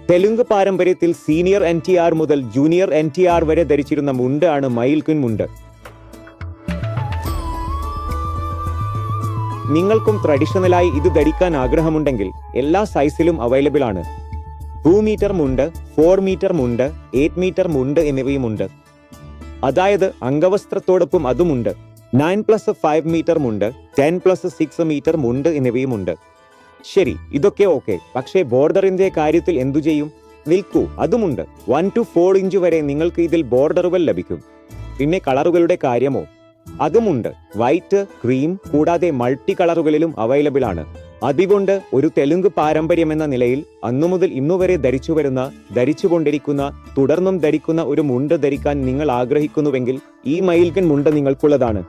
തെലുങ്ക് പാരമ്പര്യത്തിൽ senior NTR മുതൽ junior NTR വരെ ധരിച്ചിരുന്ന മുണ്ട് ആണ് മയിൽക്കുൻ മുണ്ട്. നിങ്ങൾക്കും ട്രഡീഷണലായി ഇത് ധരിക്കാൻ ആഗ്രഹമുണ്ടെങ്കിൽ എല്ലാ സൈസിലും അവൈലബിൾ ആണ്. 2 മീറ്റർ മുണ്ട്, 4 മീറ്റർ മുണ്ട്, 8 മീറ്റർ മുണ്ട് എന്നിവയുമുണ്ട്. അതായത് അംഗവസ്ത്രത്തോടൊപ്പം അതുമുണ്ട്. 9+5 മീറ്റർ മുണ്ട്, 10+6 മീറ്റർ മുണ്ട് എന്നിവയുമുണ്ട്. ശരി, ഇതൊക്കെ ഓക്കെ. പക്ഷേ ബോർഡറിന്റെ കാര്യത്തിൽ എന്തു ചെയ്യും? നിൽക്കൂ, അതുമുണ്ട്. 1 to 4 ഇഞ്ച് വരെ നിങ്ങൾക്ക് ഇതിൽ ബോർഡറുകൾ ലഭിക്കും. പിന്നെ കളറുകളുടെ കാര്യമോ? അതുമുണ്ട്. വൈറ്റ്, ക്രീം കൂടാതെ മൾട്ടി കളറുകളിലും അവൈലബിൾ ആണ്. അതുകൊണ്ട് ഒരു തെലുങ്ക് പാരമ്പര്യമെന്ന നിലയിൽ അന്നുമുതൽ ഇന്നുവരെ ധരിച്ചുകൊണ്ടിരിക്കുന്ന തുടർന്നും ധരിക്കുന്ന ഒരു മുണ്ട് ധരിക്കാൻ നിങ്ങൾ ആഗ്രഹിക്കുന്നുവെങ്കിൽ ഈ മയിൽക്കൻ മുണ്ട് നിങ്ങൾക്കുള്ളതാണ്.